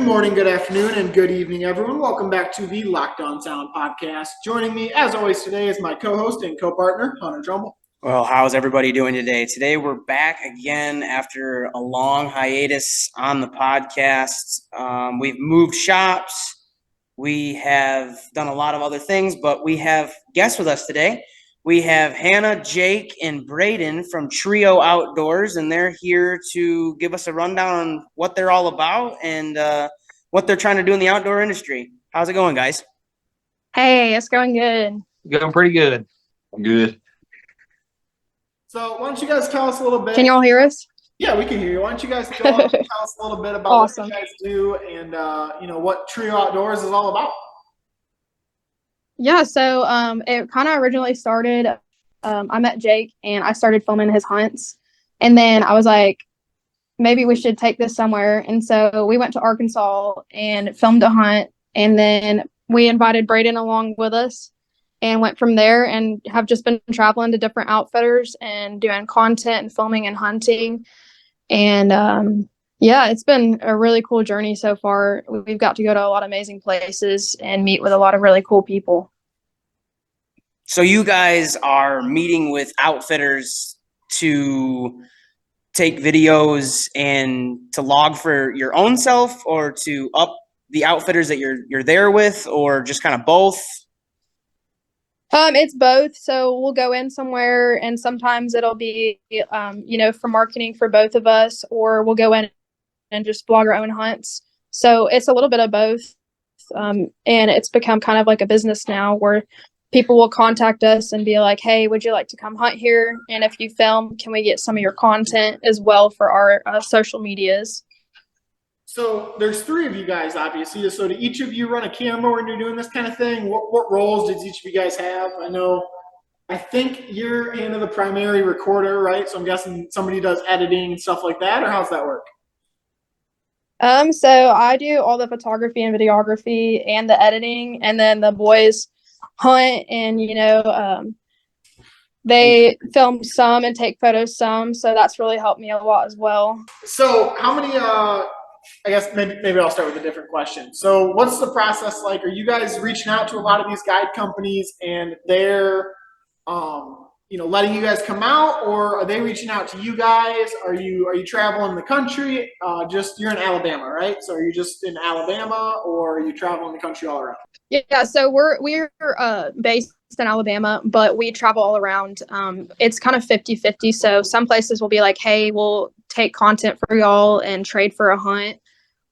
morning, good afternoon, and good evening, everyone. Welcome back to the Locked On Sound podcast. Joining me, as always, today is my co-host and co-partner, Hunter Trumbull. Well, how's everybody doing today? Today we're back again after a long hiatus on the podcast. We've moved shops. We have done a lot of other things, but we have guests with us today. We have Hannah, Jake, and Braden from Trio Outdoors, and they're here to give us a rundown on what they're all about and what they're trying to do in the outdoor industry. How's it going, guys? Hey, it's going good. Going pretty good. Good. So why don't you guys tell us a little bit? Can y'all hear us? Yeah, we can hear you. Why don't you guys tell us a little bit about Awesome. what you guys do and what Trio Outdoors is all about? Yeah, so it kind of originally started, I met Jake and I started filming his hunts. And then I was like, maybe we should take this somewhere. And so we went to Arkansas and filmed a hunt. And then we invited Braden along with us and went from there and have just been traveling to different outfitters and doing content and filming and hunting. And yeah, it's been a really cool journey so far. We've got to go to a lot of amazing places and meet with a lot of really cool people. So you guys are meeting with outfitters to take videos and to log for your own self, or to up the outfitters that you're there with, or just kind of both? It's both. So we'll go in somewhere and sometimes it'll be, for marketing for both of us, or we'll go in and just vlog our own hunts. So it's a little bit of both. And it's become kind of like a business now where people will contact us and be like, hey, would you like to come hunt here? And if you film, can we get some of your content as well for our social medias? So there's three of you guys, obviously. So do each of you run a camera when you're doing this kind of thing? What roles does each of you guys have? I think you're Hannah, the primary recorder, right? So I'm guessing somebody does editing and stuff like that, or how's that work? So I do all the photography and videography and the editing, and then the boys hunt and, they film some and take photos some. So that's really helped me a lot as well. So how many, I guess maybe I'll start with a different question. So what's the process like? Are you guys reaching out to a lot of these guide companies and they're, letting you guys come out, or are they reaching out to you guys? Are you traveling the country? You're in Alabama, right? So are you just in Alabama, or are you traveling the country all around? Yeah, so we're based in Alabama, but we travel all around. It's kind of 50-50. So some places will be like, hey, we'll take content for y'all and trade for a hunt.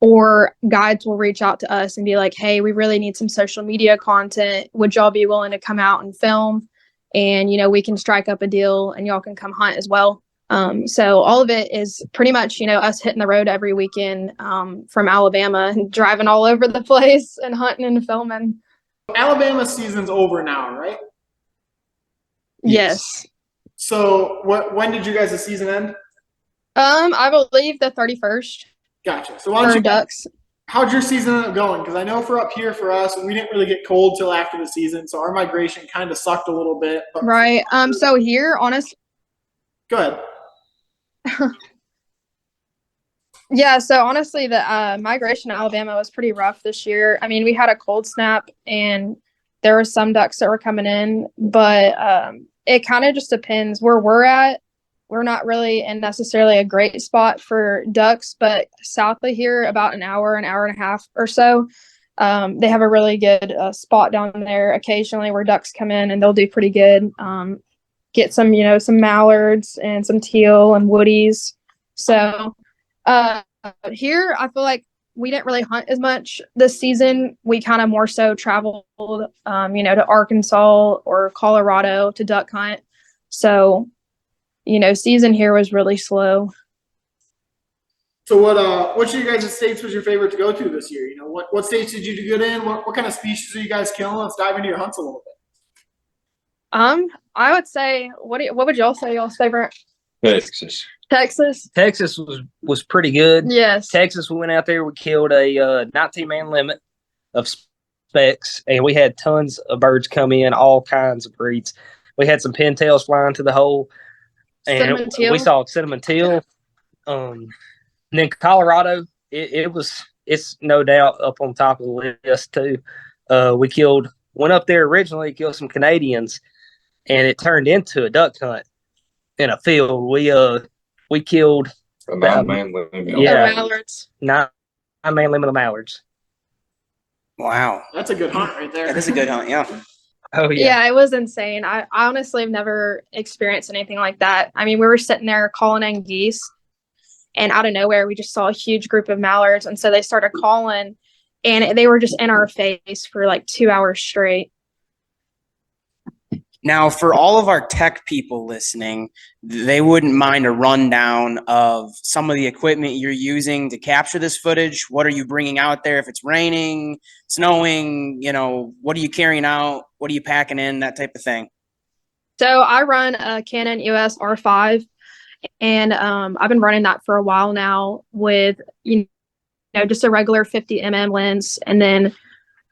Or guides will reach out to us and be like, hey, we really need some social media content. Would y'all be willing to come out and film? And, we can strike up a deal and y'all can come hunt as well. So all of it is pretty much, us hitting the road every weekend from Alabama and driving all over the place and hunting and filming. Alabama season's over now, right? Yes. So when did you guys' season end? I believe the 31st. Gotcha. So why don't you ducks. How'd your season end up going? Because I know for up here for us, we didn't really get cold till after the season, so our migration kind of sucked a little bit. Right. So here, honestly. Go ahead. Yeah, so honestly, the migration to Alabama was pretty rough this year. I mean, we had a cold snap, and there were some ducks that were coming in, but it kind of just depends where we're at. We're not really in necessarily a great spot for ducks, but south of here, about an hour and a half or so, they have a really good spot down there occasionally where ducks come in, and they'll do pretty good. Get some, some mallards and some teal and woodies. So here, I feel like we didn't really hunt as much this season. We kind of more so traveled, to Arkansas or Colorado to duck hunt. So, season here was really slow. So which of you guys' states was your favorite to go to this year? What states did you do good in? What kind of species are you guys killing? Let's dive into your hunts a little bit. I would say, what would y'all say y'all's favorite? Texas. Texas was pretty good. Yes. Texas, we went out there, we killed a 19-man limit of specs, and we had tons of birds come in, all kinds of breeds. We had some pintails flying to the hole, and we saw cinnamon teal. And then Colorado, it was it's no doubt up on top of the list too. We went up there originally, killed some Canadians, and it turned into a duck hunt in a field. We killed A 9-man limit. Yeah. mallards. 9-man limit of mallards. Wow. That's a good hunt right there. That is a good hunt. Yeah. Oh yeah. Yeah, it was insane. I honestly have never experienced anything like that. I mean, we were sitting there calling in geese, and out of nowhere, we just saw a huge group of mallards. And so they started calling, and they were just in our face for like 2 hours straight. Now, for all of our tech people listening, they wouldn't mind a rundown of some of the equipment you're using to capture this footage. What are you bringing out there if it's raining, snowing? What are you carrying out? What are you packing in? That type of thing. So I run a Canon EOS R5, and I've been running that for a while now with just a regular 50 mm lens, and then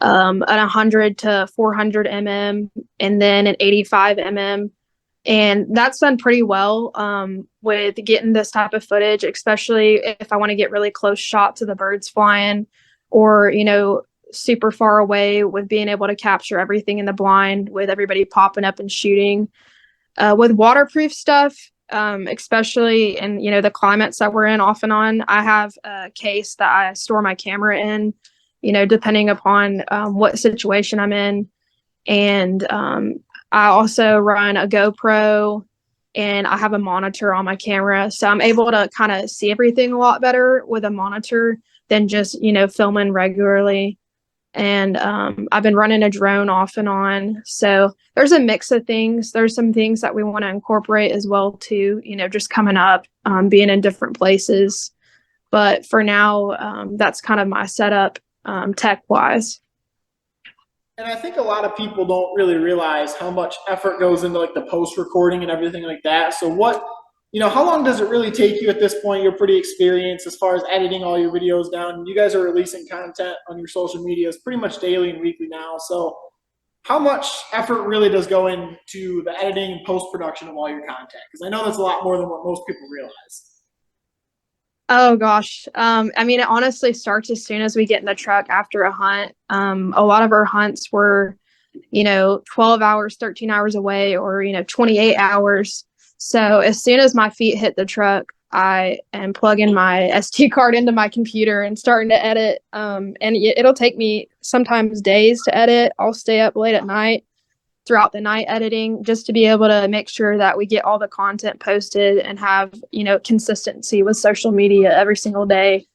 an 100 to 400 mm, and then an 85 mm. And that's done pretty well with getting this type of footage, especially if I want to get really close shots of the birds flying, or, super far away, with being able to capture everything in the blind with everybody popping up and shooting. With waterproof stuff, especially in, the climates that we're in off and on, I have a case that I store my camera in, depending upon what situation I'm in. And I also run a GoPro, and I have a monitor on my camera. So I'm able to kind of see everything a lot better with a monitor than just, filming regularly. And I've been running a drone off and on. So there's a mix of things. There's some things that we want to incorporate as well too, just coming up, being in different places. But for now, that's kind of my setup tech-wise. And I think a lot of people don't really realize how much effort goes into like the post recording and everything like that. So how long does it really take you at this point? You're pretty experienced as far as editing all your videos down. You guys are releasing content on your social medias pretty much daily and weekly now. So how much effort really does go into the editing and post production of all your content? Because I know that's a lot more than what most people realize. Oh gosh. I mean, it honestly starts as soon as we get in the truck after a hunt. A lot of our hunts were, 12 hours, 13 hours away, or, 28 hours. So as soon as my feet hit the truck, I am plugging my SD card into my computer and starting to edit. And it'll take me sometimes days to edit. I'll stay up late at night, throughout the night, editing, just to be able to make sure that we get all the content posted and have, consistency with social media every single day.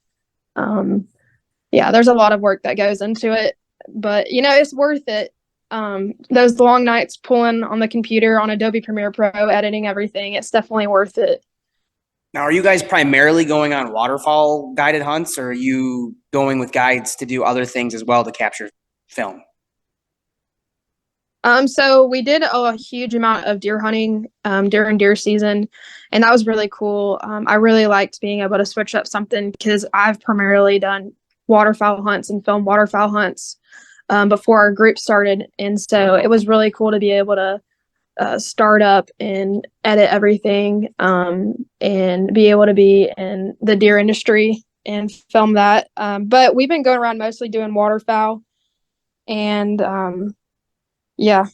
There's a lot of work that goes into it, but it's worth it. Those long nights pulling on the computer on Adobe Premiere Pro, editing everything, it's definitely worth it. Now, are you guys primarily going on waterfowl guided hunts, or are you going with guides to do other things as well to capture film? So we did a huge amount of deer hunting during deer season, and that was really cool. I really liked being able to switch up something, because I've primarily done waterfowl hunts and filmed waterfowl hunts before our group started. And so it was really cool to be able to start up and edit everything and be able to be in the deer industry and film that. But we've been going around mostly doing waterfowl, and yeah.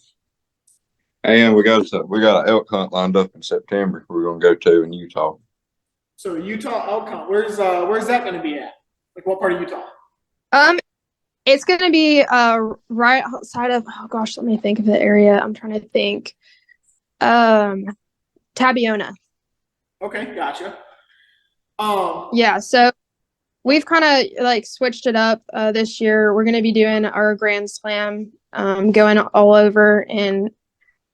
And we got an elk hunt lined up in September we're gonna go to in Utah. So Utah elk hunt, where's that going to be at? Like what part of Utah? It's going to be right outside of, oh gosh, let me think of the area. I'm trying to think. Tabiona. Okay, gotcha. Yeah, so we've kind of like switched it up this year. We're going to be doing our Grand Slam, going all over and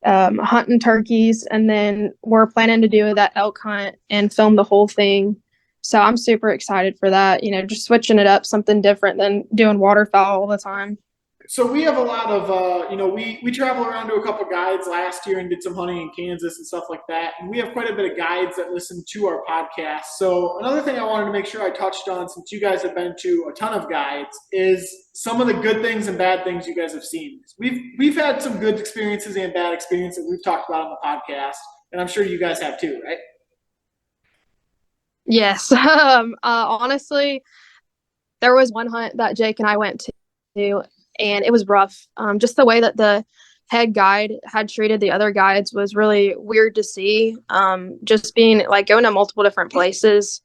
hunting turkeys, and then we're planning to do that elk hunt and film the whole thing. So I'm super excited for that, just switching it up, something different than doing waterfowl all the time. So we have a lot of, we traveled around to a couple guides last year and did some hunting in Kansas and stuff like that. And we have quite a bit of guides that listen to our podcast. So another thing I wanted to make sure I touched on, since you guys have been to a ton of guides, is some of the good things and bad things you guys have seen. We've had some good experiences and bad experiences we've talked about on the podcast, and I'm sure you guys have too, right? Yes. Honestly, there was one hunt that Jake and I went to, and it was rough. Just the way that the head guide had treated the other guides was really weird to see. Just being like going to multiple different places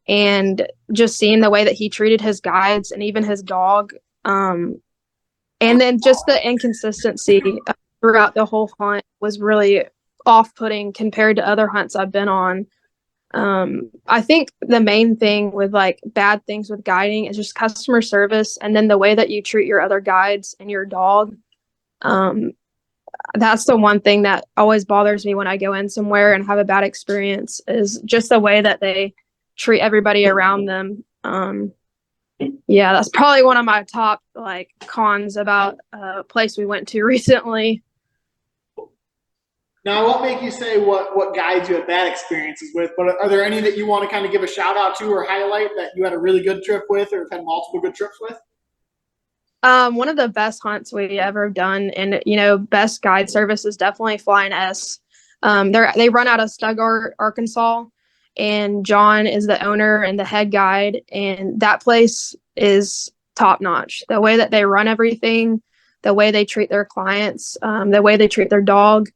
and just seeing the way that he treated his guides and even his dog. And then just the inconsistency throughout the whole hunt was really off-putting compared to other hunts I've been on. I think the main thing with like bad things with guiding is just customer service, and then the way that you treat your other guides and your dog. That's the one thing that always bothers me when I go in somewhere and have a bad experience, is just the way that they treat everybody around them. Yeah, that's probably one of my top like cons about a place we went to recently. Now, I won't make you say what guides you had bad experiences with, but are there any that you want to kind of give a shout out to or highlight that you had a really good trip with or have had multiple good trips with? One of the best hunts we ever done, and best guide service is definitely Flying S. They run out of Stuttgart, Arkansas, and John is the owner and the head guide, and that place is top notch. The way that they run everything, the way they treat their clients, the way they treat their dog,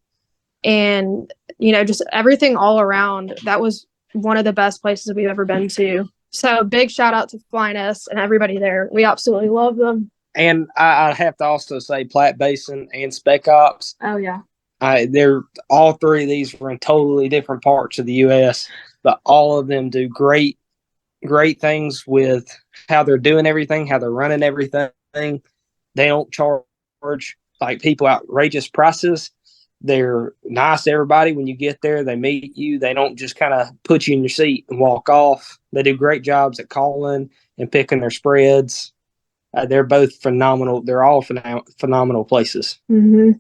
and just everything all around. That was one of the best places we've ever been to. So big shout out to Flying S and everybody there. We absolutely love them. And I have to also say Platte Basin and Spec Ops. Oh yeah. They're all three of these were in totally different parts of the U.S., but all of them do great things with how they're doing everything, how they're running everything. They don't charge like people outrageous prices. They're nice to everybody. When you get there, they meet you. They don't just kind of put you in your seat and walk off. They do great jobs at calling and picking their spreads. They're both phenomenal. They're all phenomenal places. Mm-hmm.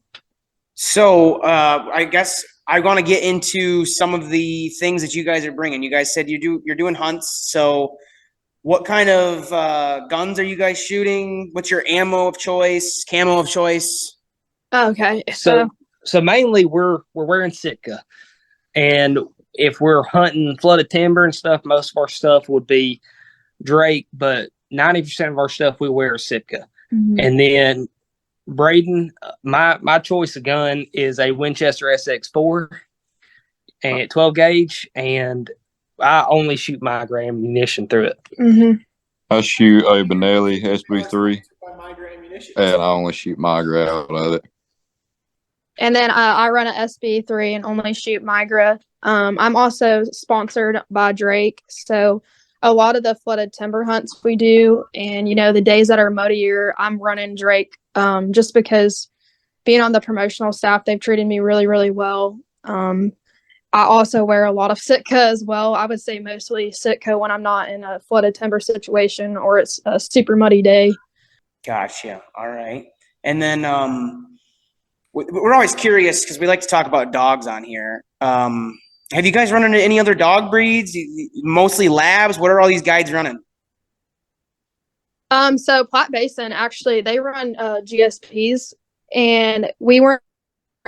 So I guess I want to get into some of the things that you guys are bringing. You guys said you're doing hunts. So what kind of guns are you guys shooting? What's your ammo of choice, camo of choice? Okay. So mainly we're wearing Sitka, and if we're hunting flooded timber and stuff, most of our stuff would be Drake, but 90% of our stuff we wear is Sitka. Mm-hmm. And then Braden, my choice of gun is a Winchester SX4 and 12 gauge, and I only shoot my ammunition through it. Mm-hmm. I shoot a Benelli SB3, By Migra Ammunition. and I only shoot Migra out of it. And then I run a SB3 and only shoot Migra. I'm also sponsored by Drake, so a lot of the flooded timber hunts we do, and the days that are muddier, I'm running Drake, just because being on the promotional staff, they've treated me really, really well. I also wear a lot of Sitka as well. I would say mostly Sitka when I'm not in a flooded timber situation or it's a super muddy day. Gotcha. All right. And then we're always curious because we like to talk about dogs on here. Have you guys run into any other dog breeds? Mostly labs? What are all these guides running? So Platte Basin, actually, they run GSPs, and we weren't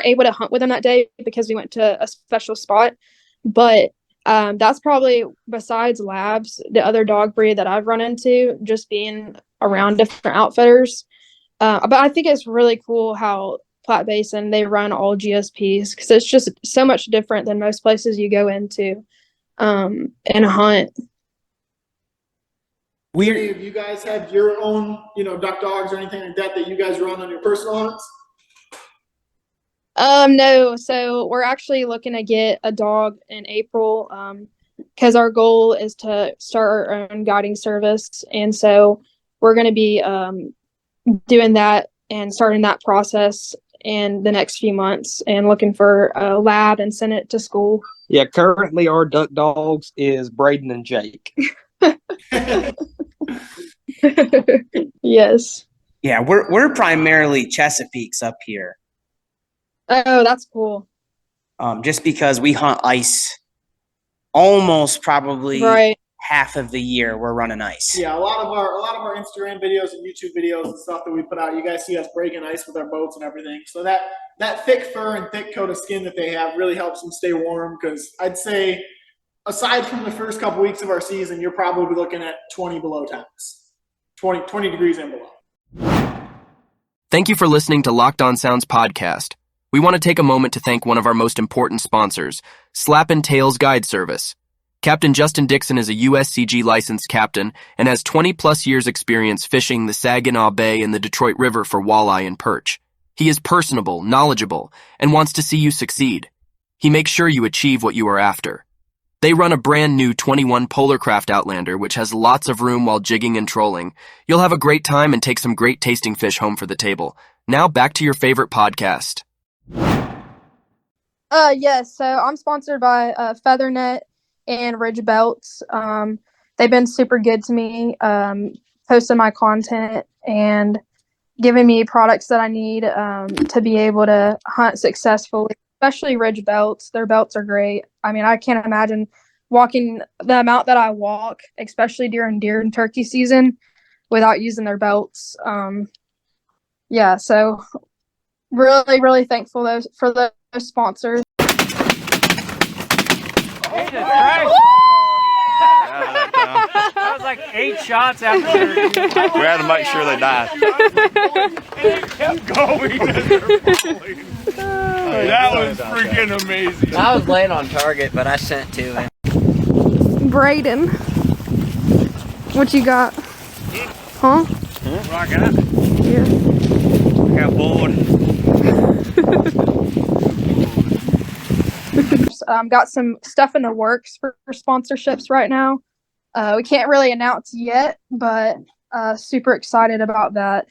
able to hunt with them that day because we went to a special spot. But that's probably, besides labs, the other dog breed that I've run into, just being around different outfitters. But I think it's really cool how Platte Basin, they run all GSPs, because it's just so much different than most places you go into and hunt. Any of you guys have your own, duck dogs or anything like that you guys run on your personal hunts? No. So we're actually looking to get a dog in April, because our goal is to start our own guiding service, and so we're going to be doing that and starting that process in the next few months, and looking for a lab and send it to school. Yeah, currently our duck dogs is Braden and Jake. Yes. Yeah, we're primarily Chesapeakes up here. Oh, that's cool. Just because we hunt ice almost probably Right. half of the year we're running ice. Yeah, a lot of our Instagram videos and YouTube videos and stuff that we put out, you guys see us breaking ice with our boats and everything. So that thick fur and thick coat of skin that they have really helps them stay warm, because I'd say aside from the first couple weeks of our season, you're probably looking at 20 below temps. 20 degrees and below. Thank you for listening to Locked On Sounds podcast. We want to take a moment to thank one of our most important sponsors, Slap and Tails Guide Service. Captain Justin Dixon is a USCG licensed captain and has 20-plus years experience fishing the Saginaw Bay and the Detroit River for walleye and perch. He is personable, knowledgeable, and wants to see you succeed. He makes sure you achieve what you are after. They run a brand new 21 Polarcraft Outlander, which has lots of room while jigging and trolling. You'll have a great time and take some great tasting fish home for the table. Now back to your favorite podcast. Yes, so I'm sponsored by Feathernet and Ridge Belts. They've been super good to me, posting my content and giving me products that I need to be able to hunt successfully, especially Ridge Belts. Their belts are great. I mean, I can't imagine walking the amount that I walk, especially during deer and turkey season, without using their belts. Yeah, so really, really thankful for those sponsors. That was like 8 shots after. We had to make sure they died. It kept going. That was freaking amazing. I was late on target, but I sent to him. Braden, what you got? Huh? What I got? Yeah. I got bored. Got some stuff in the works for sponsorships right now. We can't really announce yet, but super excited about that.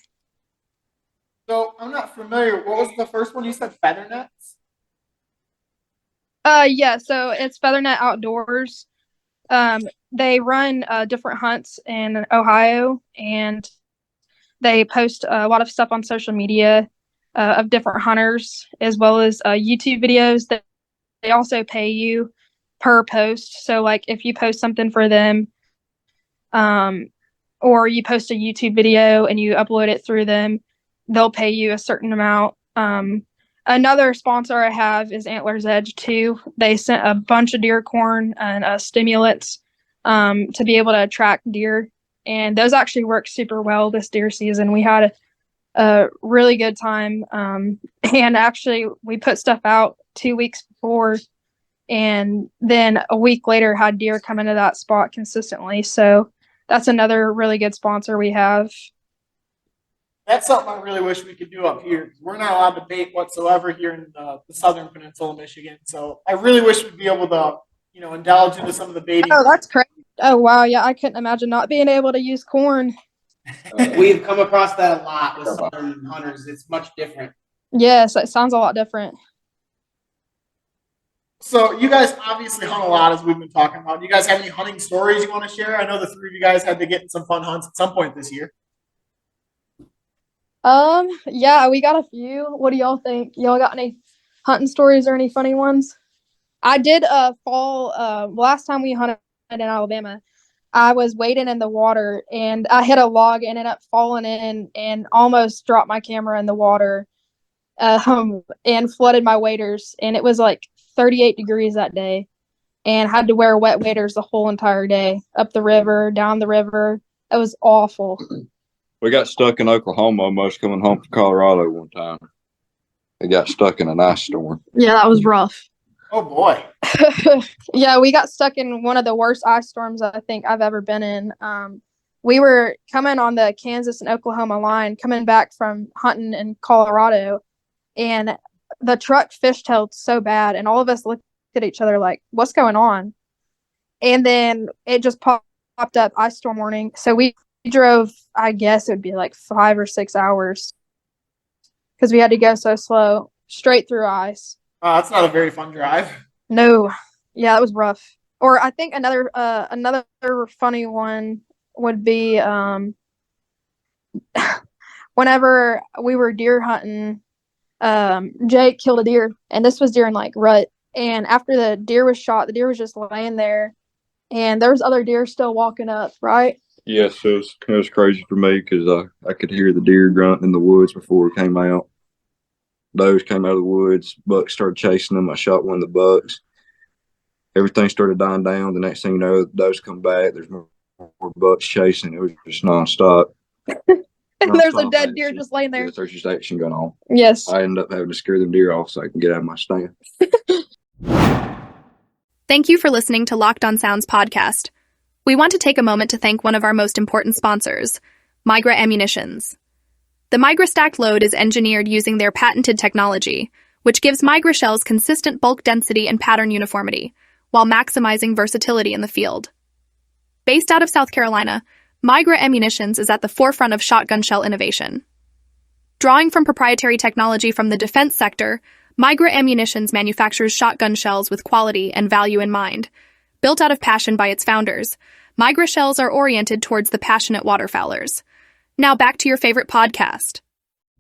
So I'm not familiar. What was the first one you said? Feathernets? Yeah, so it's Feathernet Outdoors. They run different hunts in Ohio, and they post a lot of stuff on social media of different hunters, as well as YouTube videos that they also pay you per post. So like if you post something for them, or you post a YouTube video and you upload it through them, they'll pay you a certain amount. Another sponsor I have is Antlers Edge too. They sent a bunch of deer corn and stimulants to be able to attract deer. And those actually worked super well this deer season. We had a really good time. And actually we put stuff out 2 weeks before, and then a week later had deer come into that spot consistently. So that's another really good sponsor we have. That's something I really wish we could do up here. We're not allowed to bait whatsoever here in the southern peninsula of Michigan. So I really wish we'd be able to, indulge into some of the baiting. Oh, that's crazy. Oh, wow. Yeah, I couldn't imagine not being able to use corn. We've come across that a lot with southern hunters. It's much different. Yes, it sounds a lot different. So you guys obviously hunt a lot, as we've been talking about. Do you guys have any hunting stories you want to share? I know the three of you guys had to get in some fun hunts at some point this year. Yeah, we got a few. What do y'all think? Y'all got any hunting stories or any funny ones? I did fall last time we hunted in Alabama, I was wading in the water and I hit a log, ended up falling in and almost dropped my camera in the water and flooded my waders, and it was like 38 degrees that day and had to wear wet waders the whole entire day, up the river, down the river. It was awful. We got stuck in Oklahoma almost coming home from Colorado one time. We got stuck in an ice storm. Yeah, that was rough. Oh boy. Yeah, we got stuck in one of the worst ice storms I think I've ever been in. We were coming on the Kansas and Oklahoma line, coming back from hunting in Colorado, and the truck fishtailed so bad, and all of us looked at each other like, what's going on? And then it just popped up ice storm warning. So we drove, I guess it would be like 5 or 6 hours because we had to go so slow, straight through ice. That's not a very fun drive. No. Yeah, it was rough. Or I think another funny one would be whenever we were deer hunting, Jake killed a deer, and this was during like rut. And after the deer was shot, the deer was just laying there, and there was other deer still walking up, right? Yes, it was crazy for me because I could hear the deer grunting in the woods before it came out. Does came out of the woods. Bucks started chasing them. I shot one of the bucks. Everything started dying down. The next thing you know, those come back. There's more bucks chasing. It was just nonstop. And there's a Non-stop dead deer action. just laying there. Yes, there's just action going on. Yes. I end up having to scare them deer off so I can get out of my stand. Thank you for listening to Locked On Sounds podcast. We want to take a moment to thank one of our most important sponsors, Migra Ammunitions. The Migra stacked load is engineered using their patented technology, which gives Migra shells consistent bulk density and pattern uniformity, while maximizing versatility in the field. Based out of South Carolina, Migra Ammunitions is at the forefront of shotgun shell innovation. Drawing from proprietary technology from the defense sector, Migra Ammunitions manufactures shotgun shells with quality and value in mind. Built out of passion by its founders, Migra shells are oriented towards the passionate waterfowlers. Now back to your favorite podcast.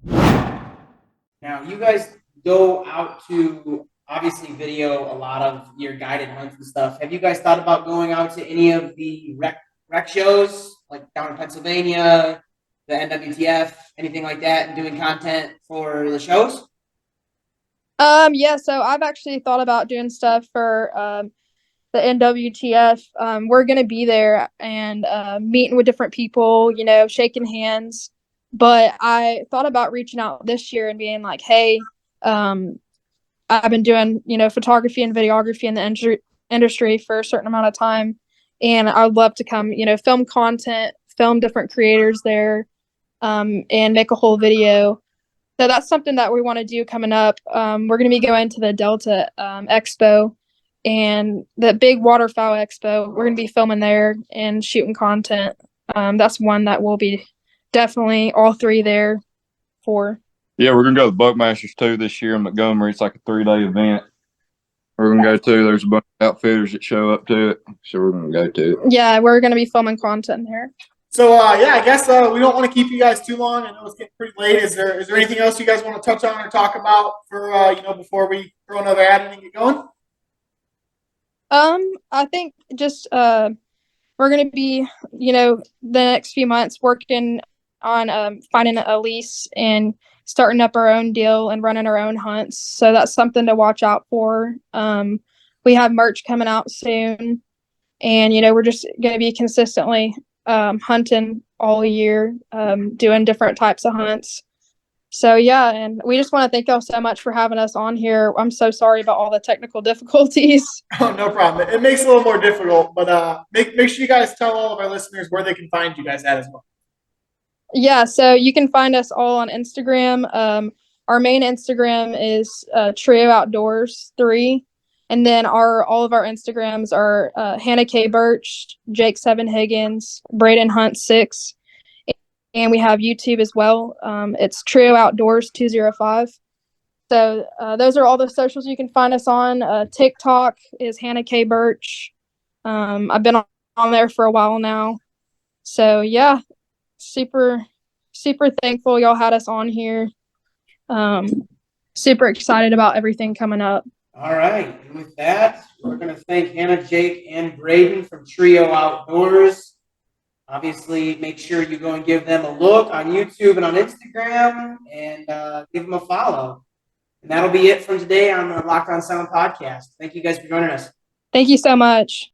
Now, you guys go out to obviously video a lot of your guided hunts and stuff. Have you guys thought about going out to any of the rec shows, like down in Pennsylvania, the NWTF, anything like that, and doing content for the shows? Yeah, so I've actually thought about doing stuff for the NWTF. We're gonna be there and meeting with different people, shaking hands. But I thought about reaching out this year and being like, hey, I've been doing, photography and videography in the industry for a certain amount of time. And I'd love to come, film content, film different creators there, and make a whole video. So that's something that we want to do coming up. We're going to be going to the Delta Expo and the big waterfowl expo. We're going to be filming there and shooting content. That's one that we'll be definitely all three there for. Yeah, we're going to go to the Buckmasters too this year in Montgomery. It's like a 3-day event. We're going to go to. There's a bunch of outfitters that show up to it. So we're going to go to it. Yeah, we're going to be filming content there. So, I guess we don't want to keep you guys too long. I know it's getting pretty late. Is there anything else you guys want to touch on or talk about for, before we throw another ad in and get going? I think just we're going to be, the next few months working on finding a lease and starting up our own deal and running our own hunts. So that's something to watch out for. We have merch coming out soon, and, we're just going to be consistently hunting all year, doing different types of hunts. So, yeah, and we just want to thank y'all so much for having us on here. I'm so sorry about all the technical difficulties. Oh, no problem. It makes it a little more difficult, but make sure you guys tell all of our listeners where they can find you guys at as well. Yeah, so you can find us all on Instagram. Our main Instagram is Trio Outdoors 3. And then all of our Instagrams are Hannah K. Burch, Jake 7 Higgins, Braden Hunt 6. And we have YouTube as well. It's Trio Outdoors 205. So those are all the socials you can find us on. TikTok is Hannah K. Burch. I've been on there for a while now. So, yeah, super, super thankful y'all had us on here. Super excited about everything coming up. All right. And with that, we're going to thank Hannah, Jake, and Braden from Trio Outdoors. Obviously, make sure you go and give them a look on YouTube and on Instagram and give them a follow. And that'll be it from today on the Locked On Sound podcast. Thank you guys for joining us. Thank you so much.